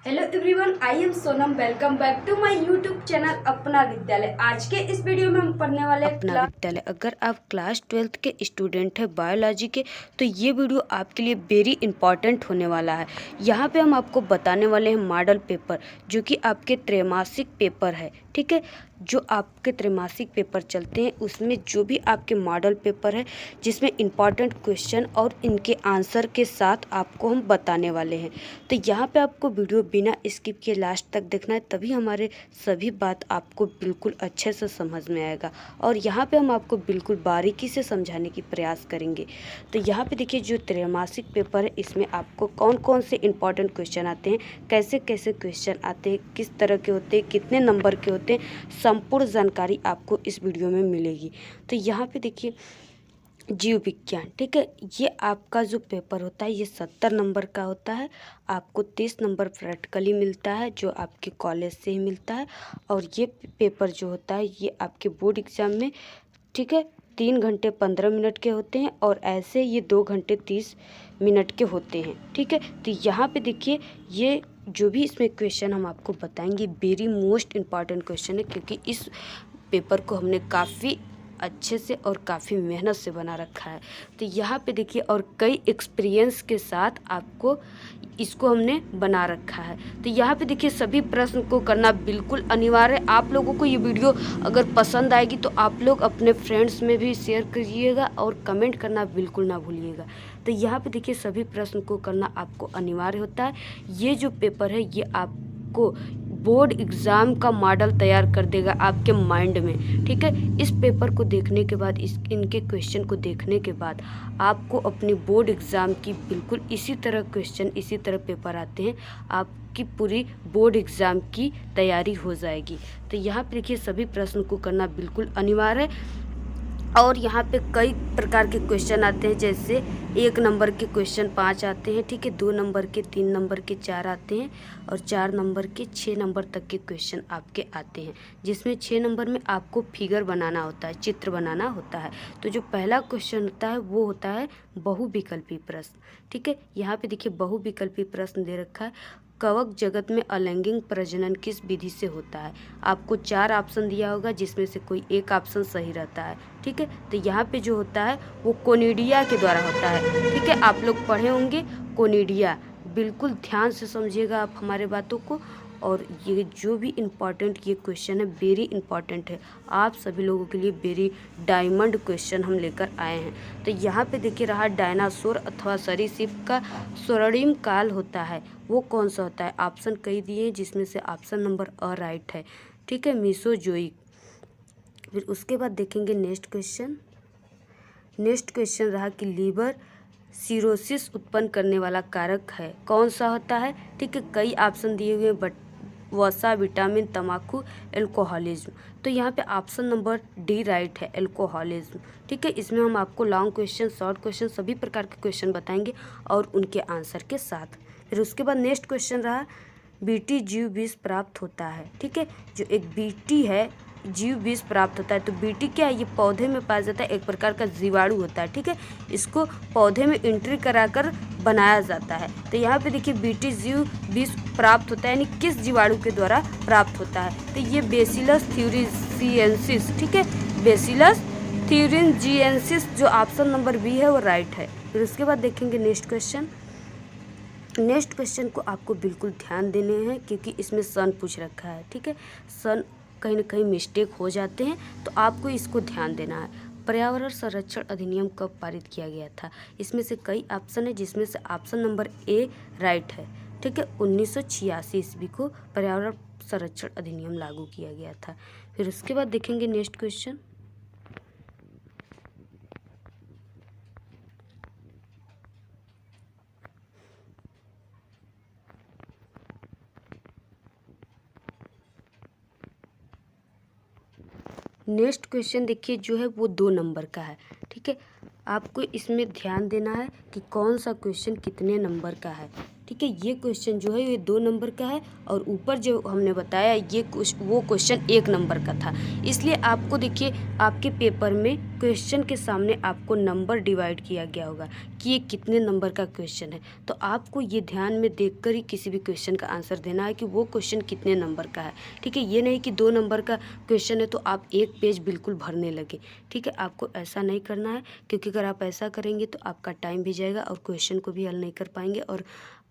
Hello everyone, I am Sonam. Welcome back to my YouTube channel Apna Vidyalaya. आज के इस video में हम पढ़ने वाले अपना विद्यालय। अगर आप क्लास 12th के स्टूडेंट हैं बायोलॉजी के, तो ये वीडियो आपके लिए वेरी इंपॉर्टेंट होने वाला है। यहाँ पे हम आपको बताने वाले हैं मॉडल पेपर, जो कि आपके त्रैमासिक पेपर है। ठीक है, जो आपके त्रैमासिक पेपर चलते हैं उसमें जो भी आपके मॉडल पेपर है, जिसमें इम्पॉर्टेंट क्वेश्चन और इनके आंसर के साथ आपको हम बताने वाले हैं। तो यहाँ पे आपको वीडियो बिना स्किप किए लास्ट तक देखना है, तभी हमारे सभी बात आपको बिल्कुल अच्छे से समझ में आएगा। और यहाँ पे हम आपको बिल्कुल बारीकी से समझाने की प्रयास करेंगे। तो यहाँ पे देखिए, जो त्रैमासिक पेपर है इसमें आपको कौन कौन से इम्पॉर्टेंट क्वेश्चन आते हैं, कैसे कैसे क्वेश्चन आते हैं, किस तरह के होते हैं, कितने नंबर के होते हैं, संपूर्ण जानकारी आपको इस वीडियो में मिलेगी। तो यहाँ पे देखिए, जीव विज्ञान, ठीक है, ये आपका जो पेपर होता है ये 70 नंबर का होता है। आपको 30 नंबर प्रैक्टिकली मिलता है, जो आपके कॉलेज से ही मिलता है। और ये पेपर जो होता है ये आपके बोर्ड एग्ज़ाम में, ठीक है, 3 घंटे 15 मिनट के होते हैं, और ऐसे ये 2 घंटे 30 मिनट के होते हैं। ठीक है, तो यहाँ पे देखिए, ये जो भी इसमें क्वेश्चन हम आपको बताएंगे वेरी मोस्ट इम्पॉर्टेंट क्वेश्चन है, क्योंकि इस पेपर को हमने काफ़ी अच्छे से और काफ़ी मेहनत से बना रखा है। तो यहाँ पे देखिए, और कई एक्सपीरियंस के साथ आपको इसको हमने बना रखा है। तो यहाँ पे देखिए, सभी प्रश्न को करना बिल्कुल अनिवार्य है। आप लोगों को ये वीडियो अगर पसंद आएगी तो आप लोग अपने फ्रेंड्स में भी शेयर करिएगा और कमेंट करना बिल्कुल ना भूलिएगा। तो यहाँ पे देखिए, सभी प्रश्न को करना आपको अनिवार्य होता है। ये जो पेपर है ये आपको बोर्ड एग्ज़ाम का मॉडल तैयार कर देगा आपके माइंड में। ठीक है, इस पेपर को देखने के बाद, इनके क्वेश्चन को देखने के बाद आपको अपनी बोर्ड एग्ज़ाम की बिल्कुल इसी तरह क्वेश्चन, इसी तरह पेपर आते हैं, आपकी पूरी बोर्ड एग्ज़ाम की तैयारी हो जाएगी। तो यहाँ पे देखिए, सभी प्रश्न को करना बिल्कुल अनिवार्य है। और यहाँ पे कई प्रकार के क्वेश्चन आते हैं, जैसे 1 नंबर के क्वेश्चन 5 आते हैं, ठीक है, 2 नंबर के, 3 नंबर के 4 आते हैं, और 4 नंबर के 6 नंबर तक के क्वेश्चन आपके आते हैं, जिसमें 6 नंबर में आपको फिगर बनाना होता है, चित्र बनाना होता है। तो जो पहला क्वेश्चन होता है वो होता है बहुविकल्पी प्रश्न। ठीक है, यहाँ पे देखिए, बहुविकल्पी प्रश्न दे रखा है। कवक जगत में अलैंगिक प्रजनन किस विधि से होता है? आपको 4 ऑप्शन दिया होगा, जिसमें से कोई एक ऑप्शन सही रहता है। ठीक है, तो यहाँ पे जो होता है वो कोनिडिया के द्वारा होता है। ठीक है, आप लोग पढ़े होंगे कोनिडिया, बिल्कुल ध्यान से समझिएगा आप हमारे बातों को। और ये जो भी इम्पॉर्टेंट ये क्वेश्चन है वेरी इंपॉर्टेंट है, आप सभी लोगों के लिए वेरी डायमंड क्वेश्चन हम लेकर आए हैं। तो यहाँ पे देखिए रहा, डायनासोर अथवा सरीसृप का स्वर्णिम काल होता है, वो कौन सा होता है? ऑप्शन कई दिए हैं, जिसमें से ऑप्शन नंबर अ राइट है। ठीक है, मीसोजोइक। फिर उसके बाद देखेंगे नेक्स्ट क्वेश्चन। नेक्स्ट क्वेश्चन रहा कि लीवर सिरोसिस उत्पन्न करने वाला कारक है, कौन सा होता है? ठीक है, कई ऑप्शन दिए हुए हैं, बट वसा, विटामिन, तम्बाकू, एल्कोहलिज्म। तो यहाँ पे ऑप्शन नंबर डी राइट है, एल्कोहलिज्म। ठीक है, इसमें हम आपको लॉन्ग क्वेश्चन, शॉर्ट क्वेश्चन, सभी प्रकार के क्वेश्चन बताएंगे और उनके आंसर के साथ। फिर उसके बाद नेक्स्ट क्वेश्चन रहा, बीटी जीव विष प्राप्त होता है। ठीक है, जो एक बीटी है जीव विष प्राप्त होता है, तो बीटी क्या है? ये पौधे में पाया जाता है, एक प्रकार का जीवाणु होता है। ठीक है, इसको पौधे में एंट्री कराकर बनाया जाता है। तो यहाँ पे देखिए, बीटी जीव विष प्राप्त होता है, यानी किस जीवाणु के द्वारा प्राप्त होता है? तो ये बेसिलस थ्यूरिजिएंसिस। ठीक है, बेसिलस थ्यूरिजिएंसिस, जो ऑप्शन नंबर बी है वो राइट है। फिर उसके बाद देखेंगे नेक्स्ट क्वेश्चन। नेक्स्ट क्वेश्चन को आपको बिल्कुल ध्यान देने हैं, क्योंकि इसमें सन पूछ रखा है। ठीक है, सन कहीं ना कहीं मिस्टेक हो जाते हैं, तो आपको इसको ध्यान देना है। पर्यावरण संरक्षण अधिनियम कब पारित किया गया था? इसमें से कई ऑप्शन है, जिसमें से ऑप्शन नंबर ए राइट है। ठीक है, 1986 ईस्वी को पर्यावरण संरक्षण अधिनियम लागू किया गया था। फिर उसके बाद देखेंगे नेक्स्ट क्वेश्चन। नेक्स्ट क्वेश्चन देखिए, जो है वो 2 नंबर का है। ठीक है, आपको इसमें ध्यान देना है कि कौन सा क्वेश्चन कितने नंबर का है। ठीक है। ये क्वेश्चन जो है ये 2 नंबर का है और ऊपर जो हमने बताया ये वो क्वेश्चन 1 नंबर का था। इसलिए आपको देखिए आपके पेपर में क्वेश्चन के सामने आपको नंबर डिवाइड किया गया होगा कि ये कितने नंबर का क्वेश्चन है। तो आपको ये ध्यान में देखकर ही किसी भी क्वेश्चन का आंसर देना है कि वो क्वेश्चन कितने नंबर का है। ठीक है, ये नहीं कि 2 नंबर का क्वेश्चन है तो आप 1 पेज बिल्कुल भरने लगे। ठीक है, आपको ऐसा नहीं करना है, क्योंकि अगर आप ऐसा करेंगे तो आपका टाइम भी जाएगा और क्वेश्चन को भी हल नहीं कर पाएंगे और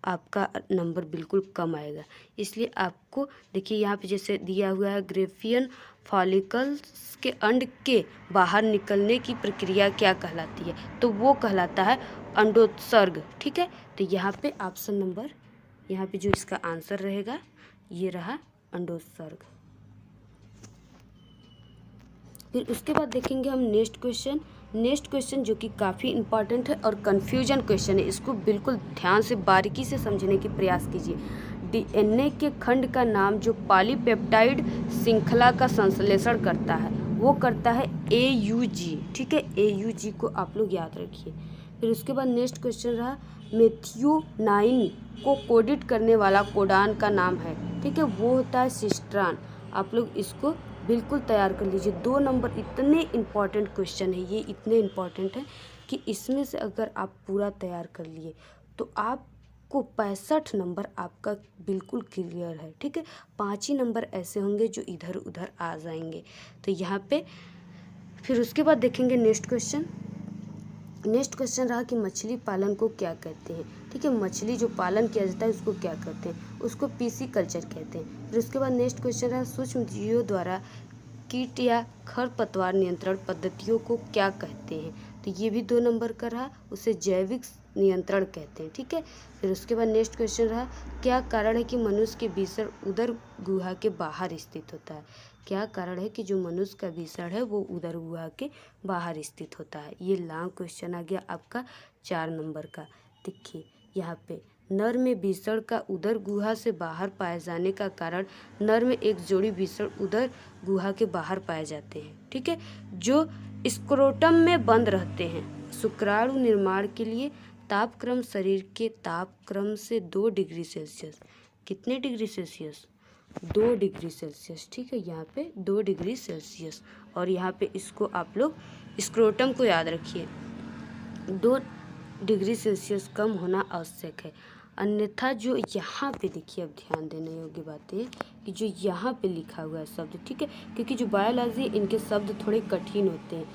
आपका नंबर बिल्कुल कम आएगा। इसलिए आपको देखिए यहाँ पे जैसे दिया हुआ है ग्रेफियन फॉलिकल्स के अंड के बाहर निकलने की प्रक्रिया क्या कहलाती है, तो वो कहलाता है अंडोत्सर्ग। ठीक है, तो यहाँ पे ऑप्शन नंबर यहाँ पे जो इसका आंसर रहेगा ये रहा अंडोत्सर्ग। फिर उसके बाद देखेंगे हम नेक्स्ट क्वेश्चन जो कि काफ़ी इंपॉर्टेंट है और कन्फ्यूजन क्वेश्चन है। इसको बिल्कुल ध्यान से बारीकी से समझने की प्रयास कीजिए। डीएनए के खंड का नाम जो पॉलीपेप्टाइड श्रृंखला का संश्लेषण करता है वो करता है AUG। ठीक है, AUG को आप लोग याद रखिए। फिर उसके बाद नेक्स्ट क्वेश्चन रहा मेथियोनाइन को कोडित करने वाला कोडान का नाम है। ठीक है, वो होता है सिस्ट्रान। आप लोग इसको बिल्कुल तैयार कर लीजिए। 2 नंबर इतने इम्पॉर्टेंट क्वेश्चन है, ये इतने इम्पॉर्टेंट है कि इसमें से अगर आप पूरा तैयार कर लिए तो आपको 65 नंबर आपका बिल्कुल क्लियर है। ठीक है, 5 ही नंबर ऐसे होंगे जो इधर उधर आ जाएंगे। तो यहाँ पे फिर उसके बाद देखेंगे नेक्स्ट क्वेश्चन रहा कि मछली पालन को क्या कहते हैं। ठीक है, मछली जो पालन किया जाता है उसको क्या कहते हैं, उसको पीसी कल्चर कहते हैं। फिर उसके बाद नेक्स्ट क्वेश्चन रहा सूक्ष्म जीवों द्वारा कीट या खरपतवार नियंत्रण पद्धतियों को क्या कहते हैं, तो ये भी 2 नंबर का रहा, उसे जैविक नियंत्रण कहते हैं। ठीक है, फिर उसके बाद नेक्स्ट क्वेश्चन रहा क्या कारण है कि मनुष्य के बीसड़ उदर गुहा के बाहर स्थित होता है। क्या कारण है कि जो मनुष्य का बीसड़ है वो उदर गुहा के बाहर स्थित होता है। ये लॉन्ग क्वेश्चन आ गया आपका 4 नंबर का। देखिए यहाँ पे नर में बीसड़ का उदर गुहा से बाहर पाए जाने का कारण नर में एक जोड़ी बीसड़ उदर गुहा के बाहर पाए जाते हैं। ठीक है, जो स्क्रोटम में बंद रहते हैं। शुक्राणु निर्माण के लिए तापक्रम शरीर के तापक्रम से 2 डिग्री सेल्सियस, कितने डिग्री सेल्सियस, 2 डिग्री सेल्सियस। ठीक है, यहाँ पे 2 डिग्री सेल्सियस और यहाँ पे इसको आप लोग स्क्रोटम को याद रखिए, 2 डिग्री सेल्सियस कम होना आवश्यक है। अन्यथा जो यहाँ पे देखिए अब ध्यान देने योग्य बात है कि जो यहाँ पे लिखा हुआ है शब्द, ठीक है, क्योंकि जो बायोलॉजी इनके शब्द थोड़े कठिन होते हैं।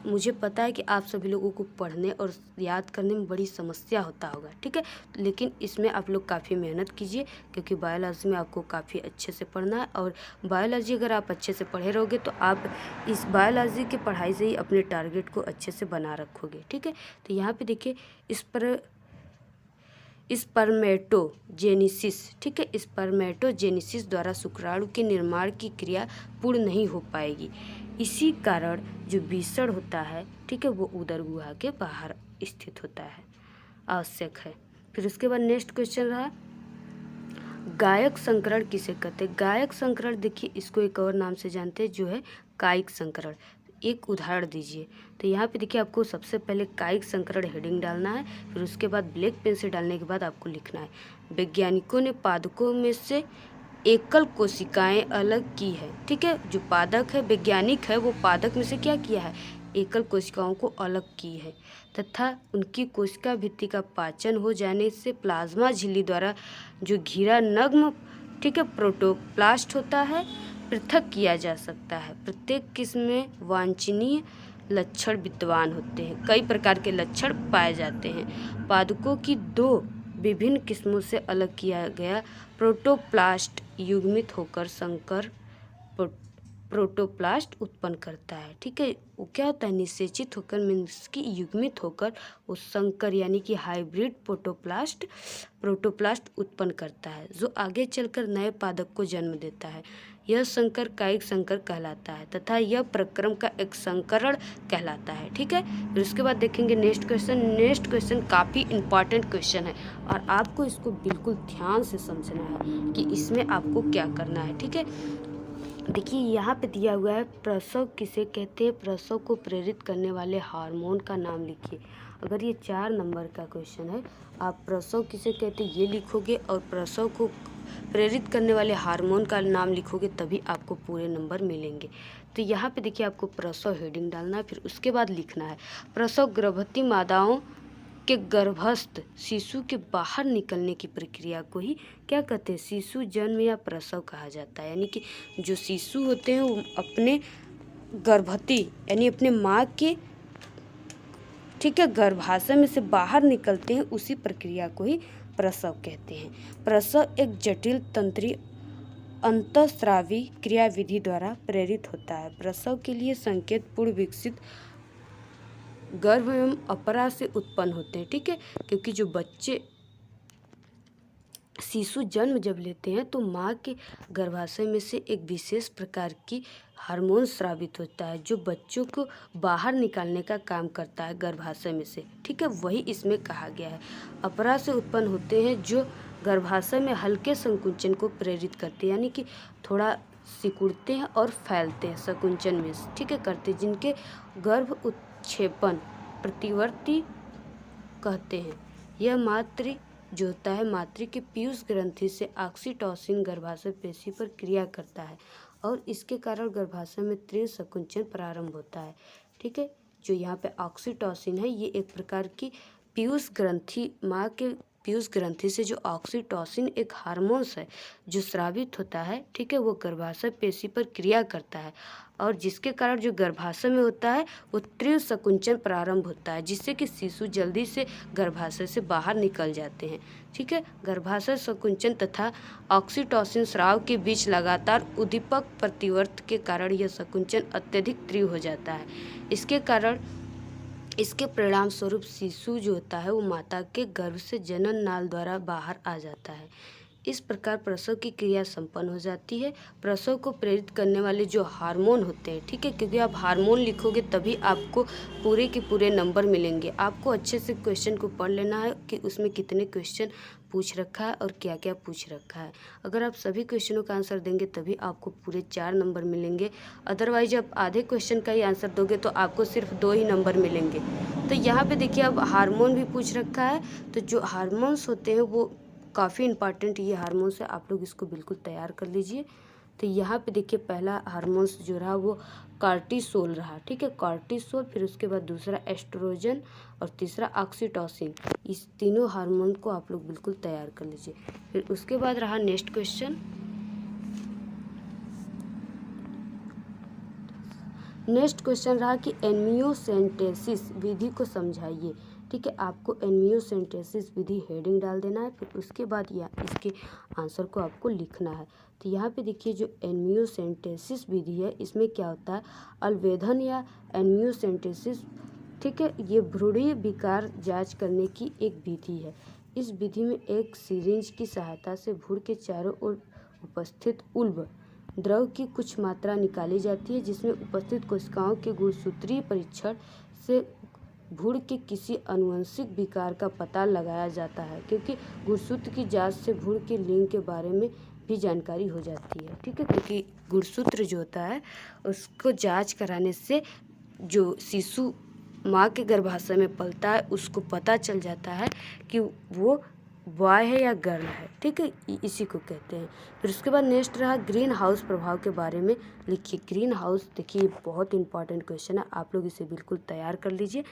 मुझे पता है कि आप सभी लोगों को पढ़ने और याद करने में बड़ी समस्या होता होगा। ठीक है, लेकिन इसमें आप लोग काफ़ी मेहनत कीजिए क्योंकि बायोलॉजी में आपको काफ़ी अच्छे से पढ़ना है और बायोलॉजी अगर आप अच्छे से पढ़े रहोगे तो आप इस बायोलॉजी की पढ़ाई से ही अपने टारगेट को अच्छे से बना रखोगे। ठीक है, तो यहाँ पे देखिए स्पर्मेटोजेनिसिस, ठीक है, स्पर्मेटोजेनिसिस द्वारा शुक्राणु के निर्माण की क्रिया पूर्ण नहीं हो पाएगी। इसी कारण जो बीसड़ होता है, ठीक है, वो उदर गुहा के बाहर स्थित होता है, आवश्यक है। फिर उसके बाद नेक्स्ट क्वेश्चन रहा गायक संकरण किसे कहते हैं। गायक संकरण देखिए इसको एक और नाम से जानते हैं जो है कायिक संकरण। एक उदाहरण दीजिए, तो यहाँ पे देखिए आपको सबसे पहले कायिक संकरण हेडिंग डालना है, फिर उसके बाद ब्लैक पेन से डालने के बाद आपको लिखना है वैज्ञानिकों ने पादकों में से एकल कोशिकाएं अलग की है। ठीक है, जो पादक है वैज्ञानिक है वो पादक में से क्या किया है, एकल कोशिकाओं को अलग की है तथा उनकी कोशिका भित्ति का पाचन हो जाने से प्लाज्मा झिल्ली द्वारा जो घिरा नग्न, ठीक है, प्रोटोप्लास्ट होता है पृथक किया जा सकता है। प्रत्येक किस्म में वांछनीय लक्षण विद्यमान होते हैं, कई प्रकार के लक्षण पाए जाते हैं। पादकों की 2 विभिन्न किस्मों से अलग किया गया प्रोटोप्लास्ट युग्मित होकर संकर प्रोटोप्लास्ट उत्पन्न करता है। ठीक है, वो क्या होता है, निषेचित होकर मीन्स की युग्मित होकर वो संकर यानी कि हाइब्रिड प्रोटोप्लास्ट उत्पन्न करता है जो आगे चलकर नए पादक को जन्म देता है। यह संकर कायिक संकर कहलाता है तथा यह प्रक्रम का एक संकरण कहलाता है। ठीक है, फिर उसके बाद देखेंगे नेक्स्ट क्वेश्चन काफ़ी इंपॉर्टेंट क्वेश्चन है और आपको इसको बिल्कुल ध्यान से समझना है कि इसमें आपको क्या करना है। ठीक है, देखिए यहाँ पे दिया हुआ है प्रसव किसे कहते हैं, प्रसव को प्रेरित करने वाले हार्मोन का नाम लिखिए। अगर ये 4 नंबर का क्वेश्चन है, आप प्रसव किसे कहते हैं ये लिखोगे और प्रसव को प्रेरित करने वाले हार्मोन का नाम लिखोगे, तभी आपको पूरे नंबर मिलेंगे। तो यहाँ पे देखिए आपको प्रसव हेडिंग डालना है, फिर उसके बाद लिखना है प्रसव गर्भवती माताओं के गर्भस्थ शिशु के बाहर निकलने की प्रक्रिया को ही क्या कहते हैं, शिशु जन्म या प्रसव कहा जाता है। यानी कि जो शिशु होते हैं वो अपने गर्भवती यानी अपने माँ के ठीक है गर्भाशय में से बाहर निकलते हैं, उसी प्रक्रिया को ही प्रसव कहते हैं। प्रसव एक जटिल तंत्री अंतःस्रावी क्रियाविधि द्वारा प्रेरित होता है। प्रसव के लिए संकेत पूर्ण विकसित गर्भ एवं अपरा से उत्पन्न होते हैं। ठीक है, क्योंकि जो बच्चे शिशु जन्म जब लेते हैं तो माँ के गर्भाशय में से एक विशेष प्रकार की हार्मोन स्रावित होता है जो बच्चों को बाहर निकालने का काम करता है गर्भाशय में से। ठीक है, वही इसमें कहा गया है। अपरा से उत्पन्न होते हैं जो गर्भाशय में हल्के संकुचन को प्रेरित करते हैं, यानी कि थोड़ा सिकुड़ते हैं और फैलते हैं संकुचन में, ठीक है, करते, जिनके गर्भ उत्क्षेपण प्रतिवर्ती कहते हैं। यह मातृ जो होता है मातृ के पीयूष ग्रंथि से ऑक्सीटोसिन गर्भाशय पेशी पर क्रिया करता है और इसके कारण गर्भाशय में तीव्र संकुचन प्रारंभ होता है। ठीक है, जो यहाँ पे ऑक्सीटोसिन है ये एक प्रकार की पीयूष ग्रंथि, माँ के पीयूष ग्रंथि से जो ऑक्सीटोसिन एक हार्मोन्स है जो स्रावित होता है, ठीक है, वो गर्भाशय पेशी पर क्रिया करता है और जिसके कारण जो गर्भाशय में होता है वो तीव्र संकुचन प्रारंभ होता है, जिससे कि शिशु जल्दी से गर्भाशय से बाहर निकल जाते हैं। ठीक है, गर्भाशय संकुचन तथा ऑक्सीटोसिन स्राव के बीच लगातार उद्दीपक प्रतिवर्त के कारण यह संकुचन अत्यधिक तीव्र हो जाता है। इसके परिणाम स्वरूप शिशु जो होता है वो माता के गर्भ से जनन नाल द्वारा बाहर आ जाता है। इस प्रकार प्रसव की क्रिया संपन्न हो जाती है। प्रसव को प्रेरित करने वाले जो हार्मोन होते हैं, ठीक है, क्योंकि आप हार्मोन लिखोगे तभी आपको पूरे के पूरे नंबर मिलेंगे। आपको अच्छे से क्वेश्चन को पढ़ लेना है कि उसमें कितने क्वेश्चन पूछ रखा है और क्या क्या पूछ रखा है। अगर आप सभी क्वेश्चनों का आंसर देंगे तभी आपको पूरे 4 नंबर मिलेंगे, अदरवाइज आप आधे क्वेश्चन का ही आंसर दोगे तो आपको सिर्फ 2 ही नंबर मिलेंगे। तो यहाँ पे देखिए अब हार्मोन भी पूछ रखा है, तो जो हार्मोन्स होते हैं वो काफ़ी इंपॉर्टेंट ये हार्मोन्स है, आप लोग इसको बिल्कुल तैयार कर लीजिए। तो यहाँ पे देखिए पहला हार्मोन्स जो रहा वो कार्टिसोल रहा, ठीक है, कार्टिसोल, फिर उसके बाद दूसरा एस्ट्रोजन और तीसरा ऑक्सीटोसिन। इस तीनों हार्मोन को आप लोग बिल्कुल तैयार कर लीजिए। फिर उसके बाद रहा नेक्स्ट क्वेश्चन। नेक्स्ट क्वेश्चन रहा कि एमियोसेंटेसिस विधि को समझाइए। ठीक है, आपको एमियोसेंटेसिस विधि हेडिंग डाल देना है, फिर उसके बाद या इसके आंसर को आपको लिखना है। तो यहाँ पे देखिए जो एमियोसेंटेसिस विधि है इसमें क्या होता है, अल्वेधन या एमियोसेंटेसिस, ठीक है, ये भ्रूणीय विकार जांच करने की एक विधि है। इस विधि में एक सिरिंज की सहायता से भ्रूण के चारों ओर उपस्थित उल्ब द्रव की कुछ मात्रा निकाली जाती है, जिसमें उपस्थित कोशिकाओं के गुणसूत्रीय परीक्षण से भ्रूण के किसी आनुवंशिक विकार का पता लगाया जाता है, क्योंकि गुणसूत्र की जांच से भ्रूण के लिंग के बारे में भी जानकारी हो जाती है। ठीक है, क्योंकि गुणसूत्र जो होता है उसको जांच कराने से जो शिशु माँ के गर्भाशय में पलता है उसको पता चल जाता है कि वो बॉय है या गर्ल है। ठीक है, इसी को कहते हैं। फिर उसके बाद नेक्स्ट रहा ग्रीन हाउस प्रभाव के बारे में लिखिए। ग्रीन हाउस देखिए बहुत इंपॉर्टेंट क्वेश्चन है, आप लोग इसे बिल्कुल तैयार कर लीजिए।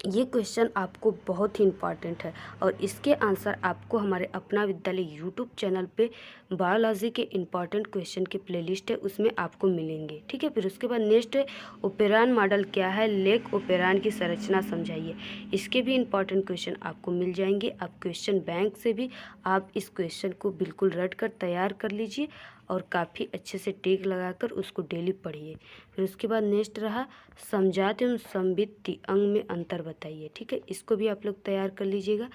ये क्वेश्चन आपको बहुत ही इम्पॉर्टेंट है और इसके आंसर आपको हमारे अपना विद्यालय यूट्यूब चैनल पे बायोलॉजी के इम्पॉर्टेंट क्वेश्चन के प्लेलिस्ट है उसमें आपको मिलेंगे। ठीक है, फिर उसके बाद नेक्स्ट है ओपेरान मॉडल क्या है, लेक ओपेरान की संरचना समझाइए। इसके भी इम्पॉर्टेंट क्वेश्चन आपको मिल जाएंगे। आप क्वेश्चन बैंक से भी आप इस क्वेश्चन को बिल्कुल रट कर तैयार कर लीजिए और काफ़ी अच्छे से टिक लगाकर उसको डेली पढ़िए। फिर उसके बाद नेक्स्ट रहा समजात एवं संवित्ति अंग में अंतर बताइए। ठीक है, इसको भी आप लोग तैयार कर लीजिएगा।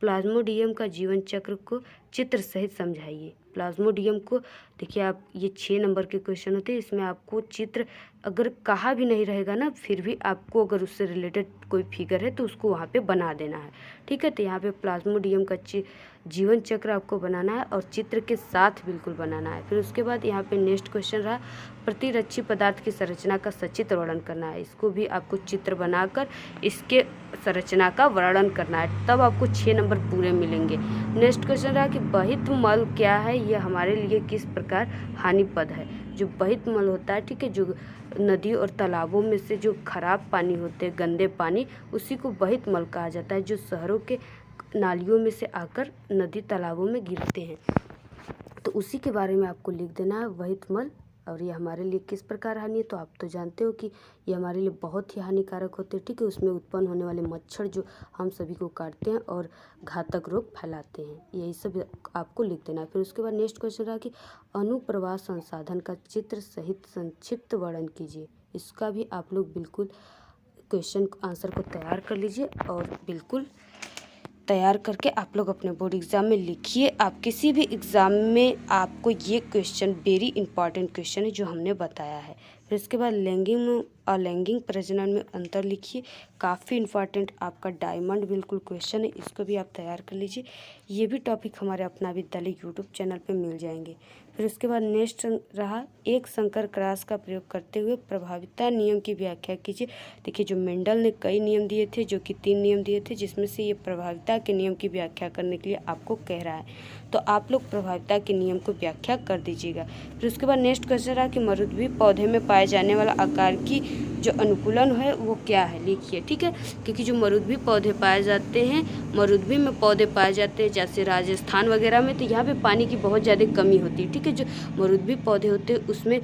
प्लाज्मोडियम का जीवन चक्र को चित्र सहित समझाइए। प्लाज्मोडियम को देखिए आप, ये 6 नंबर के क्वेश्चन होते हैं, इसमें आपको चित्र अगर कहा भी नहीं रहेगा ना, फिर भी आपको अगर उससे रिलेटेड कोई फिगर है तो उसको वहाँ पे बना देना है। ठीक है, तो यहाँ पे प्लाज्मोडियम का जीवन चक्र आपको बनाना है और चित्र के साथ बिल्कुल बनाना है। फिर उसके बाद यहाँ पे नेक्स्ट क्वेश्चन रहा प्रतिरक्षी पदार्थ की संरचना का सचित्र वर्णन करना है। इसको भी आपको चित्र बनाकर इसके संरचना का वर्णन करना है, तब आपको 6 नंबर पूरे मिलेंगे। नेक्स्ट क्वेश्चन रहा कि बहित मल क्या है, यह हमारे लिए किस प्रकार हानिपद है। जो बहित मल होता है, ठीक है, जो नदी और तालाबों में से जो खराब पानी होते हैं, गंदे पानी, उसी को बहित मल कहा जाता है, जो शहरों के नालियों में से आकर नदी तालाबों में गिरते हैं। तो उसी के बारे में आपको लिख देना है बहित मल, और ये हमारे लिए किस प्रकार हानि है। तो आप तो जानते हो कि ये हमारे लिए बहुत ही हानिकारक होते हैं, ठीक है। उसमें उत्पन्न होने वाले मच्छर जो हम सभी को काटते हैं और घातक रोग फैलाते हैं, यही सब आपको लिख देना है। फिर उसके बाद नेक्स्ट क्वेश्चन रहा कि अनुप्रवाह संसाधन का चित्र सहित संक्षिप्त वर्णन कीजिए। इसका भी आप लोग बिल्कुल क्वेश्चन आंसर को तैयार कर लीजिए और बिल्कुल तैयार करके आप लोग अपने बोर्ड एग्ज़ाम में लिखिए। आप किसी भी एग्ज़ाम में आपको ये क्वेश्चन वेरी इंपॉर्टेंट क्वेश्चन है जो हमने बताया है। फिर इसके बाद लैंगिक और अलैंगिक प्रजनन में अंतर लिखिए, काफ़ी इंपॉर्टेंट आपका डायमंड बिल्कुल क्वेश्चन है, इसको भी आप तैयार कर लीजिए। ये भी टॉपिक हमारे अपना विद्यालय यूट्यूब चैनल पे मिल जाएंगे। फिर उसके बाद नेक्स्ट रहा एक संकर क्रॉस का प्रयोग करते हुए प्रभाविता नियम की व्याख्या कीजिए। देखिए, जो मेंडल ने कई नियम दिए थे, जो कि 3 नियम दिए थे, जिसमें से ये प्रभाविता के नियम की व्याख्या करने के लिए आपको कह रहा है, तो आप लोग प्रभाविता के नियम को व्याख्या कर दीजिएगा। फिर उसके बाद नेक्स्ट क्वेश्चन रहा कि मरुद्वी पौधे में पाए जाने वाला आकार की जो अनुकूलन है वो क्या है, लिखिए, ठीक है। क्योंकि जो मरुद्वी पौधे पाए जाते हैं, मरुद्वी में पौधे पाए जाते हैं जैसे राजस्थान वगैरह में, तो यहाँ पे पानी की बहुत ज़्यादा कमी होती है, ठीक है। जो मरुद्वी पौधे होते हैं उसमें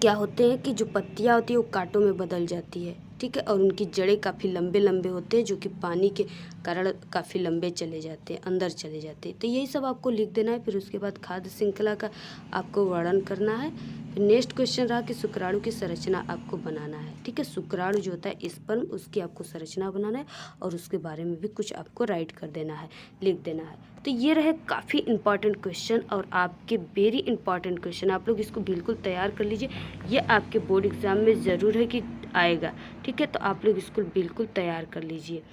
क्या होते हैं कि जो पत्तियाँ होती है वो कांटों में बदल जाती है, ठीक है, और उनकी जड़ें काफ़ी लंबे लंबे होते हैं, जो कि पानी के कारण काफ़ी लंबे चले जाते हैं, अंदर चले जाते हैं। तो यही सब आपको लिख देना है। फिर उसके बाद खाद्य श्रृंखला का आपको वर्णन करना है। फिर नेक्स्ट क्वेश्चन रहा कि शुक्राणु की संरचना आपको बनाना है, ठीक है। शुक्राणु जो होता है स्पर्म, उसकी आपको संरचना बनाना है और उसके बारे में भी कुछ आपको राइट कर देना है, लिख देना है। तो ये रहे काफ़ी इंपॉर्टेंट क्वेश्चन और आपके वेरी इंपॉर्टेंट क्वेश्चन, आप लोग इसको बिल्कुल तैयार कर लीजिए। ये आपके बोर्ड एग्ज़ाम में ज़रूर है कि आएगा, ठीक है। तो आप लोग इसको बिल्कुल तैयार कर लीजिए।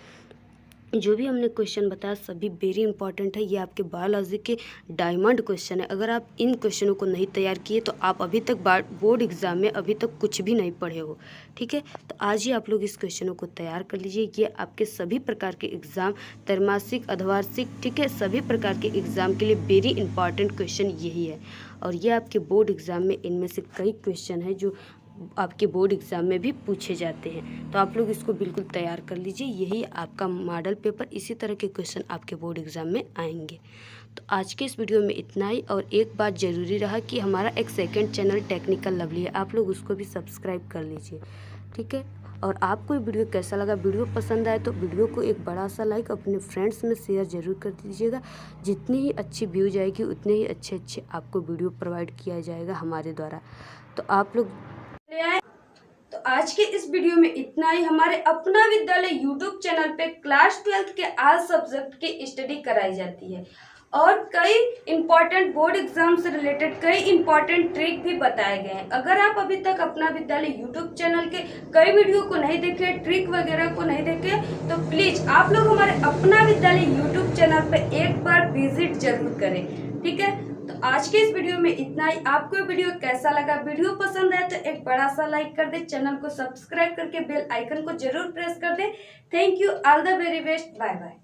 जो भी हमने क्वेश्चन बताया सभी वेरी इंपॉर्टेंट है। ये आपके बायोलॉजी के डायमंड क्वेश्चन है। अगर आप इन क्वेश्चनों को नहीं तैयार किए तो आप अभी तक बोर्ड एग्ज़ाम में अभी तक कुछ भी नहीं पढ़े हो, ठीक है। तो आज ही आप लोग इस क्वेश्चनों को तैयार कर लीजिए। ये आपके सभी प्रकार के एग्ज़ाम, त्रैमासिक, अर्धवार्षिक, ठीक है, सभी प्रकार के एग्ज़ाम के लिए वेरी इंपॉर्टेंट क्वेश्चन यही है। और ये आपके बोर्ड एग्ज़ाम में इनमें से कई क्वेश्चन है जो आपके बोर्ड एग्ज़ाम में भी पूछे जाते हैं। तो आप लोग इसको बिल्कुल तैयार कर लीजिए। यही आपका मॉडल पेपर, इसी तरह के क्वेश्चन आपके बोर्ड एग्ज़ाम में आएंगे। तो आज के इस वीडियो में इतना ही। और एक बात ज़रूरी रहा कि हमारा एक सेकंड चैनल टेक्निकल लवली है, आप लोग उसको भी सब्सक्राइब कर लीजिए, ठीक है। और आपको ये वीडियो कैसा लगा, वीडियो पसंद आए तो वीडियो को एक बड़ा सा लाइक, अपने फ्रेंड्स में शेयर ज़रूर कर दीजिएगा। जितनी ही अच्छी व्यू जाएगी उतने ही अच्छे आपको वीडियो प्रोवाइड किया जाएगा हमारे द्वारा। तो आप लोग तो आज के इस वीडियो में इतना ही। हमारे अपना विद्यालय यूट्यूब चैनल पे क्लास 12 के ऑल सब्जेक्ट की स्टडी कराई जाती है और कई इंपॉर्टेंट बोर्ड एग्जाम से रिलेटेड कई इंपॉर्टेंट ट्रिक भी बताए गए हैं। अगर आप अभी तक अपना विद्यालय यूट्यूब चैनल के कई वीडियो को नहीं देखे, ट्रिक वगैरह को नहीं देखे, तो प्लीज आप लोग हमारे अपना विद्यालय यूट्यूब चैनल पे एक बार विजिट जरूर करें, ठीक है। तो आज के इस वीडियो में इतना ही। आपको ये वीडियो कैसा लगा, वीडियो पसंद आए तो एक बड़ा सा लाइक कर दे, चैनल को सब्सक्राइब करके बेल आइकन को जरूर प्रेस कर दे। Thank you, all the very best, bye bye.